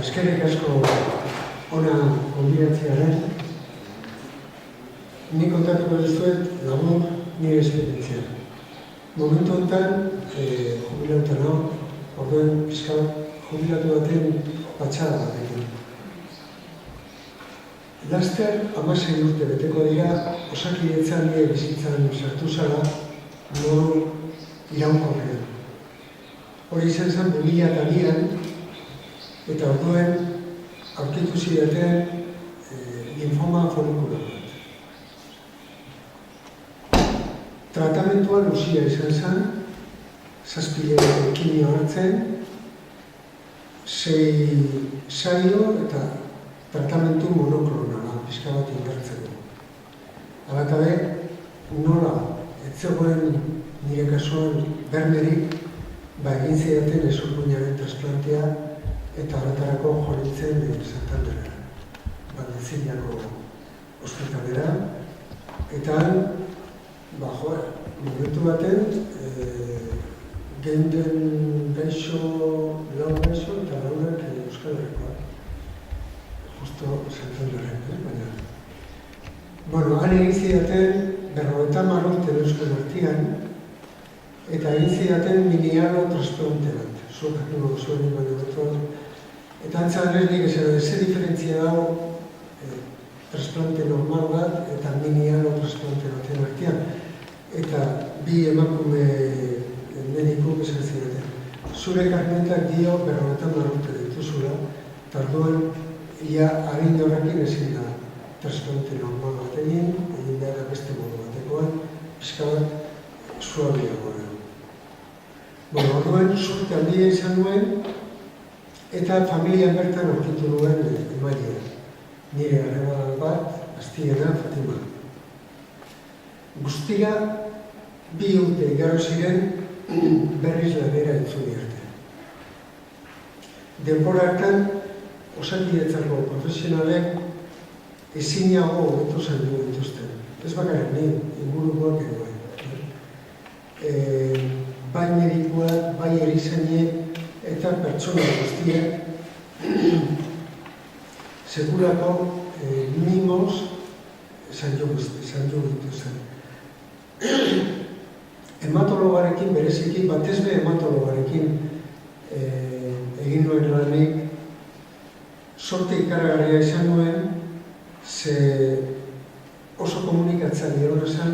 Eskerrik asko ona konbidatzearen. Nik kontatuko dizuet labur nire esperientzia. Momentu honetan, jubilauta nago, orduen pixka jubilatu baten patxada batekin. Laster 16 urte beteko dira, Osakidetzan nire bizitzan sartu zara, modu iraunkorrean. Hori izan zen 2002an, eta orduen aurkitu zidaten linfoma folikular bat. Tratamentua luzia izan zen, 7 kimio hartzen, 6 saio eta tratamentu monoklonala, pixka bat indartzeko. Halatabe, nola, ez zegoen nire kasuan bermerik, egin zidaten hezurguinaren transplantea eta horretarako joritzen Santanderera, Valdeziñako ospitalera. Eta momentu baten, geunden lau gaixo eta laurak Euskal Herrikoak. Justo Santanderren, baina. Han egin zidaten 50 urte Euskal Herrian, eta egin zidaten minialo transplante bat. Zuek hartu zuen baina betuan. Eta antzaren nik esan, ze diferentzia dago transplante normal bat eta minialo transplante baten artean. Eta bi emakume medikuk esan zidaten. Zure karmentak dio 50 urte dituzula, eta orduan ia adin horrekin ezin da transplante normal bat egin behar beste modu batekoan, pixka bat suabiagoa. Orduan, surte handia izan nuen, eta familian bertan aurkitu nuen emailea. Nire arreba bat, Astiena, Fatima. Guztira, 2 urte igaro ziren berriz lanera itzuli arte. Denbora hartan, Osakidetzako profesionalek ezinago hobetu zaindu dituzten. Ez bakarrik ni, ingurukoak egoen. Bai medikuak, bai erizainek eta pertsona guztiak sekulako mimos zaindu dituzten. Hematologarekin bereziki, batezbe hematologarekin egin nuen lanik, sorte ikaragarria izan nuen, ze oso komunikatzaile hori zen,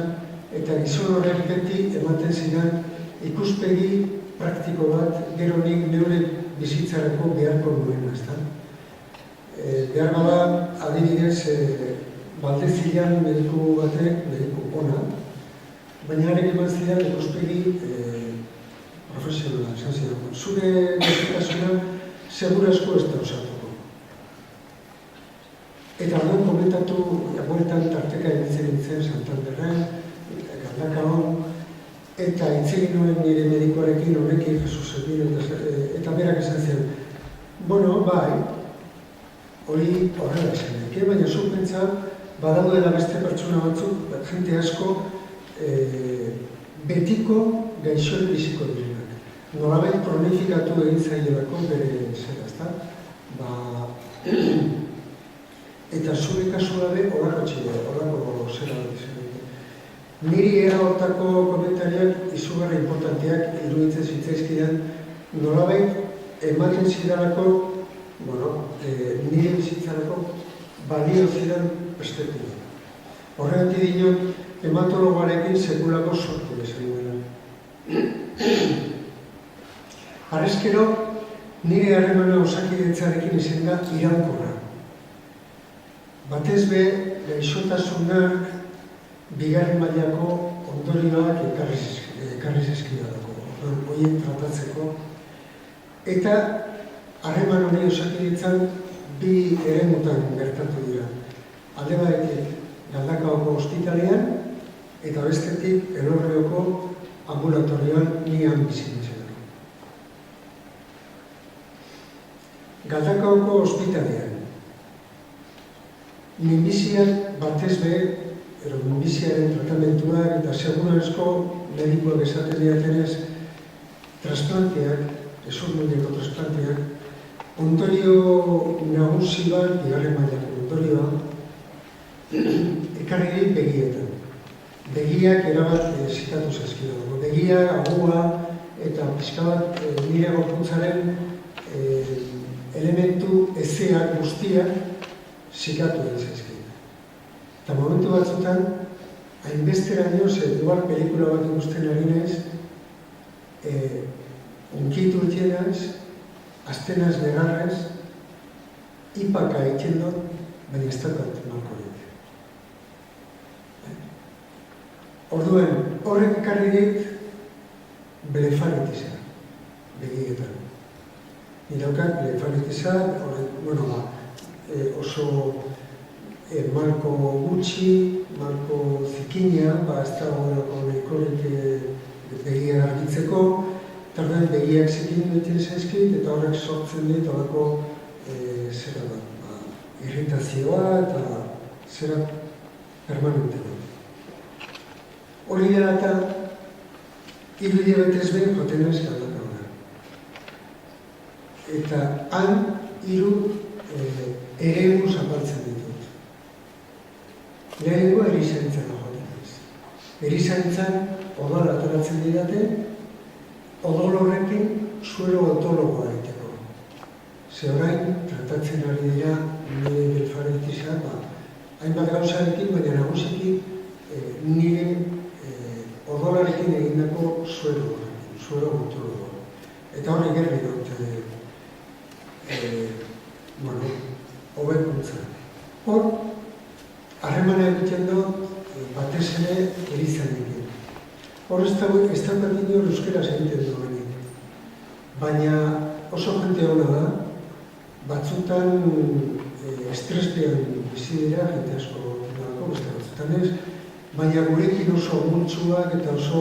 eta gizon horrek beti ematen zidan ikuspegi praktiko bat, gero nik neure bizitzarako beharko nuen, ezta? Behar bada, adibidez, Valdeziñan mediku batek, mediku ona, baina harek eman zidan ikuspegi profesionala, esan zidan. Zure meditasuna segurazko ez da osatuko. Eta orduan komentatu, bueltan tarteka egitzen Santanderren, Galdakaon, eta itzegin nuen nire medikoarekin horrekin Jesus egin, eta berak esan zen, bai, hori horrela esan deke, baina zu pentsa, badaudela beste pertsona batzuk, jente asko, betiko gaixoen biziko direnak. Nolabait kronifikatu egin zailelako bere zera, ezta? Eta zure kasua be horako txile, horako zera bat izan. Niri hortako komentariak izugarri importanteak iruditzen zitzaizkidan, nolabait ematen zidalako, nire bizitzarako balio zidan perspektiba. Horregatik dinot, hematologarekin sekulako sortu bezan duela. Harrezkero, nire harremana Osakidetzarekin izan da iraunkorra. Batez be, gaixotasunak bigarren mailako ondorioak ekarri zizkidalako, horien tratatzeko. Eta harreman hori Osakidetzan 2 eremutan gertatu dira. Alde batetik Galdakaoko ospitalean eta bestetik Elorrioko ambulatorioan nian bizitzen. Galdakaoko ospitalean minbiziak batez be, minbiziaren tratamentuak eta segurazko medikoak esaten diatenez, transplanteak hezur-muineko trasplanteak, ondorio nagusi bat, bigarren mailako ondorioa, ekarri dit begietan. Begiak erabat zikatu zaizkidago. Begia, agua eta pixka bat nire gorputzaren elementu ezeak guztiak zikatu den zaizkida. Eta momentu batzutan, hainbesteraino, igual pelikula bat ikusten ari naiz, unkitu itienaz, aztenaz negarrez, ipaka egiten dut, baina ez dakat malkorik. Orduen, horrek ekarri dit blefaritisa, begietan. Niraukat blefaritisa, oso malko gutxi, malko zikina, ez dago nahikorik begia garbitzeko, eta horren begiak zikin duten zaizkit, eta horrek sortzen dit horako irritazioa eta zera permanente dut. Hori dela eta hiru hilabetez behin joten naiz Galdakaora. Eta han hiru eremu zapaltzen ditut. Lehenengo erizaintzan joten naiz. Erizaintzan odol ateratzen didate, odol horrekin suero otologoa egiteko. Ze orain tratatzen ari dira nire blefaritisa, hainbat gauzarekin, baina nagusiki nire odolarekin egindako suero otologoa. Eta hori gerri dut hobekuntza. Hor, harremana egiten dut batez ere erizainekin. Hor ez daukat inor euskeraz egiten duenik. Baina oso jente hona da, batzutan estrespean bizi dira, jente asko dago, beste batzutan ez, baina gurekin oso multsuak eta oso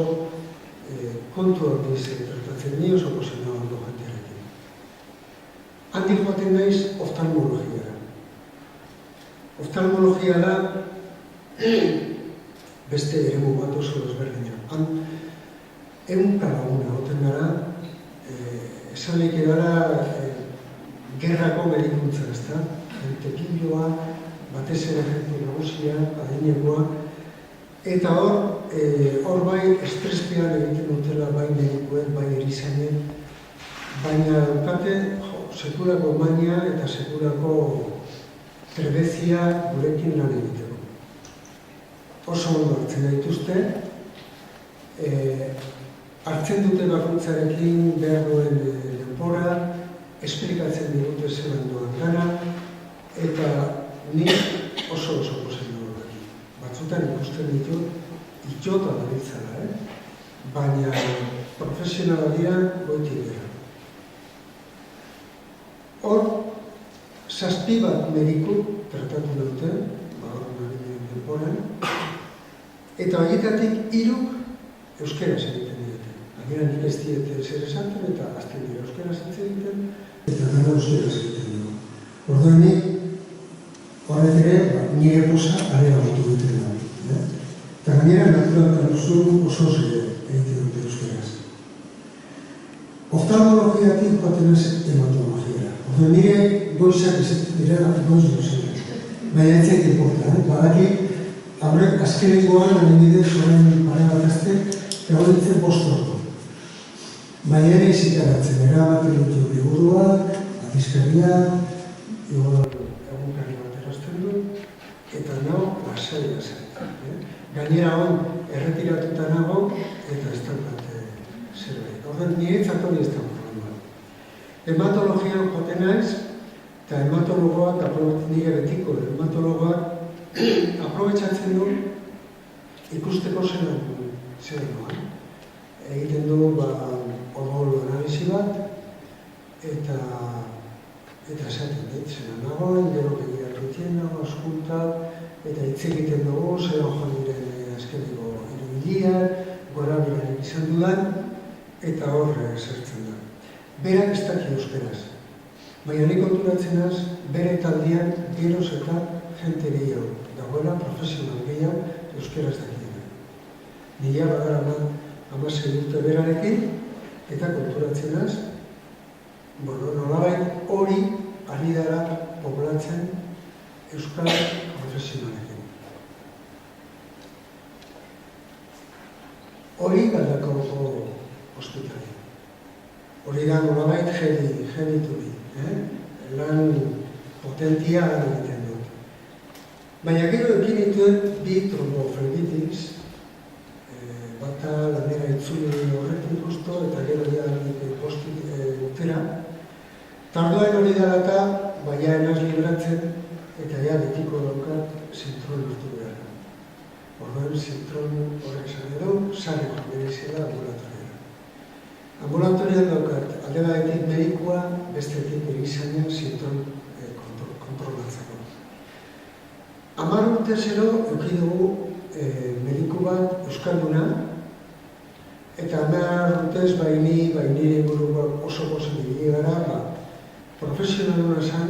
kontuak tratatzen ni oso posena ondo jentearekin. Handik joaten naiz oftalmologiara. Oftalmologia da beste eremu bat oso desberdina. Han, laguna goten gara, esan lehik edara gerrako medikuntza, ez da? Jente piloa, batez ere jente nagusia, adinekoa, eta hor bai estrespean egiten dutela bai medikuen, bai erizainen, baina daukate sekulako mania eta sekulako trebezia gurekin lan egiteko. Oso ondo hartzen dituzte, hartzen dute bakoitzarekin behar duen denbora, esplikatzen digute zelan doan gana, eta nik oso posen dugu. Batzutan ikusten ditut itxota dabiltzala, baina profesionala dira goitik dira. Hor, 7 bat mediku tratatu dute, denboran, eta horietatik 3 euskeraz egiten dute. Gainera nik ez diete zer esaten eta azten dira euskeraz egiten, eta gara euskeraz egiten dugu. Orduenik, horret ere, nire posa arera botu duten da. Eta gainera, naturalak oso egiten dute euskeraz. Oftalmologiatik joaten ez hematologiara. Orduan nire goizak ezetzen dira goiz gozenak. Baina ez zait importa, badaki, haurek azkenengoan adibidez horren pare bat azte, egon ditzen 5 ordu. Baina ere izikaratzen, erabaten dut liburua, adizkaria, egunkari bat erazten du, eta nago lasai. Gainera hon, erretiratuta nago, eta ez daukat zerbait. Orduan, niretzat hori ez da problema. Hematologian joten naiz, eta hematologoak, nire betiko hematologoak, aprobetxatzen du ikusteko zelan doan. Egiten du odol analizi bat, eta esaten dit, zelan nagoen, gero begiak egiten nago, askunta, eta hitz egiten dugu, zelan joan diren azkeneko irudiak, gora bilarik izan dudan, eta hor zertzen da. Berak ez daki euskeraz, baina nik konturatzen az, bere taldean geroz eta jente gehiago, dagoela profesional gehiago euskeraz dakiena. Nila badara 16 urte berarekin, eta konturatzen az, nolabait hori ari dara poblatzen euskal profesionalekin. Hori galdakauko ospitali. Hori da nolabait genituri, lan potentia egiten dut. Baina gero ekin dituen bi tromboflebitis, bata lanera itzuli horretik justo, eta gero dianik postik urtera. Tardoen hori dara eta baina enaz libratzen, eta ja betiko daukat zintron urtu behar. Orduan zintron horrek zan edo, sare berezela ambulatoriara. Ambulatorian daukat, alde batetik medikua, bestetik erizaina zintron kontrolatzeko. 10 urte zero eukidugu mediku bat euskalduna, eta 10 urtez bainire buruak oso posibili gara, profesionaluna zan,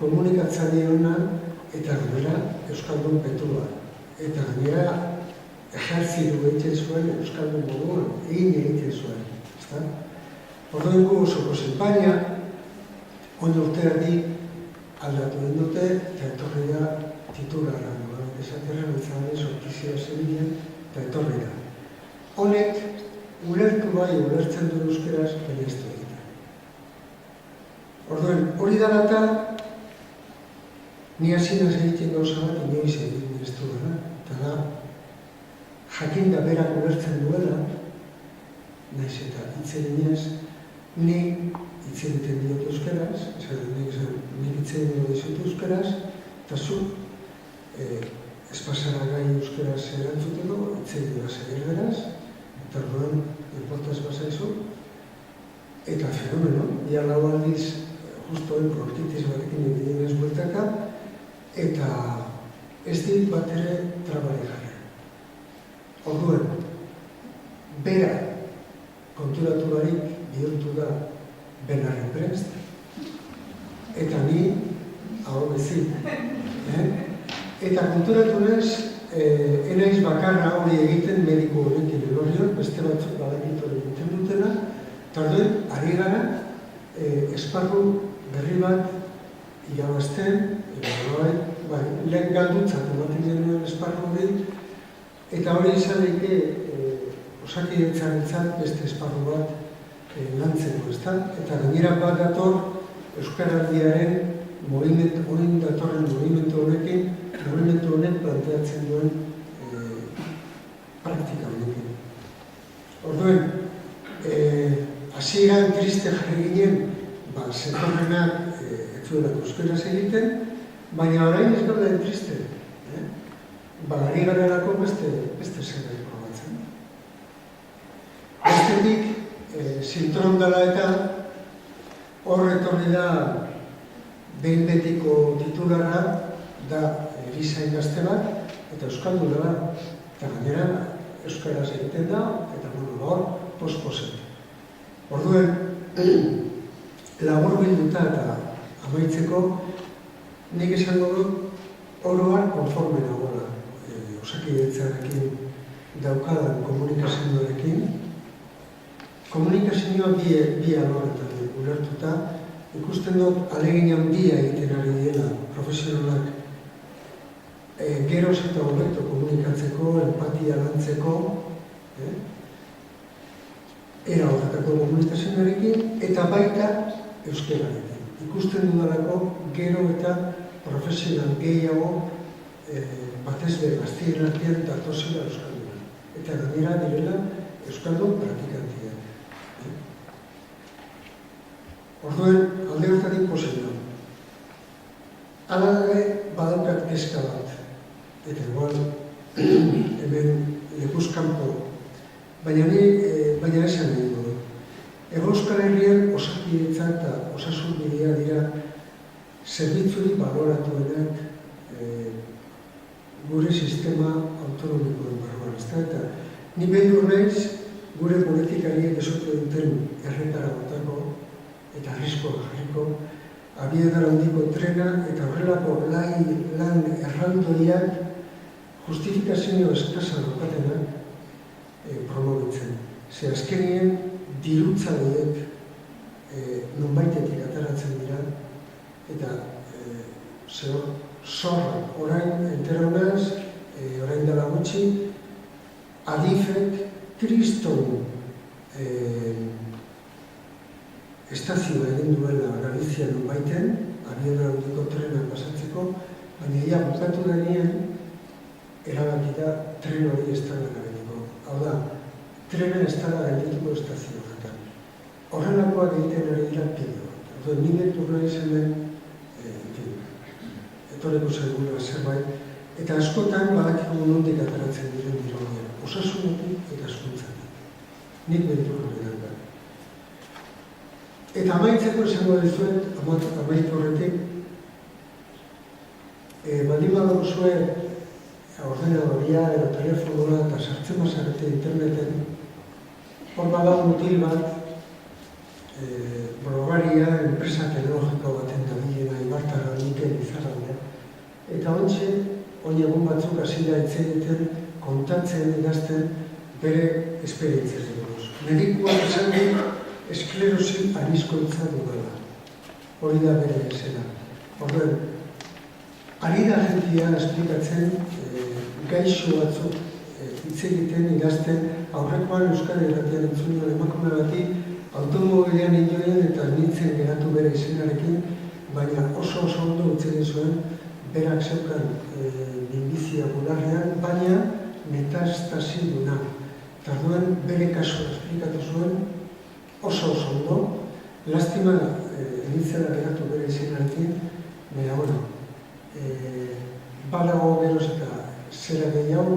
komunikatzaile hona eta gainera euskaldun petua. Eta gainera ejertzidu egiten zuen euskaldun moduan, egiten zuen. Orduan gu oso pozik, baina oin urteari aldatu den dute eta etorri da titulara. Esaterra nintzaren sortizia zebilen eta etorri da. Honek ulertu bai ulertzen duen euskeraz baina ez du egiten. Orduan, hori dara eta ni hasinaz egiten gauza bat inoiz egiten ez du gara. Eta da, jakinda berak ulertzen duela, nahiz eta hitz eginez, ni hitz egiten diot euskeraz, nik hitz egiten dut euskeraz, eta zu espasara gai euskeraz erantzuteko, hitz egiten da beraz, eta orduan importaz bazaizu, eta fenomeno, ia lau aldiz justoen bronkitis batekin egiten ez bueltaka, eta ez dit bat ere trabari jarri. Orduan, bera konturatu barik bihurtu da benarren prest, eta ni hau bezik. Eta konturatu nez, enaiz bakarra hori egiten mediku horrekin elorrion, beste batzuk badakit hori egiten dutena, eta orduan, ari gara, esparru berri bat irabazten, lehen galdutzat ematen genuen esparru hori, eta hori izan eke osakidetzarentzat beste esparru bat lantzeko, eta gainera bat dator Euskaraldiaren orain datorren movimentu honek planteatzen duen praktika honekin. Orduan, hasieran triste jarri ginen, zetorrenak ez zuelako euskeraz egiten, baina orain ez gauden triste. Ari garelako beste zerbait probatzen. Bestetik, zintron dela eta hor etorri da behin betiko titularra da erizain gazte bat eta euskalduna da. Eta gainera euskaraz egiten da eta hor post-poset. Orduan, labur bilduta eta amaitzeko nik esango dut oroan konforme nagoela. Osakidetzarekin daukadan komunikazioarekin. Komunikazioa bi alorretan ulertuta, ikusten dut alegin handia egiten ari dela profesionalak geroz eta hobeto komunikatzeko, empatia lantzeko, era horretako komunikazioarekin, eta baita euskerarekin. Ikusten dudalako gero eta profesional gehiago batez be gaztien artean datozela euskalduna. Eta gainera direla euskaldun praktikantia. Orduan, alde hortatik pozik da. Hala gabe badaukat kezka bat. Eta igual, hemen lekuzkanpo. Baina esan nahi dugu. Ego Euskal Herrian osakidetza eta osasun bidea dira zerbitzurik baloratuenak gure sistema autonomikoen barruan. Eta ni beldur naiz gure politikariek esotu duten erretara botako eta arriskoa jarriko, abiadura handiko trena eta horrelako lan erraldoiak justifikazio eskasa daukatenak promovitzen. Ze azkenien dirutza horiek nonbaitetik ateratzen dira, eta zorra, orain enteronaz, orain dela gutxi, Adifek kriston estazioa egin duela Galizia nonbaiten, abiadura handiko trenak pasatzeko, baina ia bukatu denean, erabakita tren hori ez dela gabeniko. Hau da, trena ez dela gaindetuko estazio horretan. Horrelakoak egiten ari dira pilo. Nire turna izan den, etoreko zaiguna zerbait, eta askotan badakigu nondik ateratzen diren diroia. Osasunetik eta hezkuntzatik. Nik behiturra behar. Eta amaitzeko esango dizuet, amaitu horretik, baldin baduzue ordenadoria edo telefonoa eta sartzen bazarete interneten, hor badago mutil bat, blogaria, enpresa teknologiko baten dabilena, Ibartara, Mikel Izarraldea. Eta ontxe, hori egun batzuk hasira hitz egiten, kontatzen idazten bere esperientzia buruz. Medikuak esan du, esklerosi arizkoitza dudala. Hori da bere esena. Horren, ari da jentia esplikatzen gaixo batzuk hitz egiten idazten aurrekoan Euskadi Irratian entzun duen emakume bati automobilean indoien eta nintzen geratu bere izenarekin, baina oso ondo hitz egin zuen berak zeukan minbizia bularrean, baina metastasi duna. Eta duen bere kasua esplikatu zuen oso ondo, lastima nintzela geratu bere izenarekin, baina bueno, badago geroz eta zera gehiago,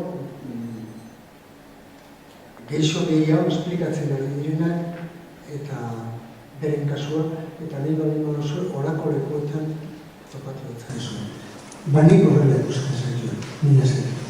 geixo gehiago esplikatzen ari direnak, eta beren kasua, eta nahi baldin baduzu horako lekuetan topatu dut zaizu. Banik horrela ikusten zaitu, mila zer.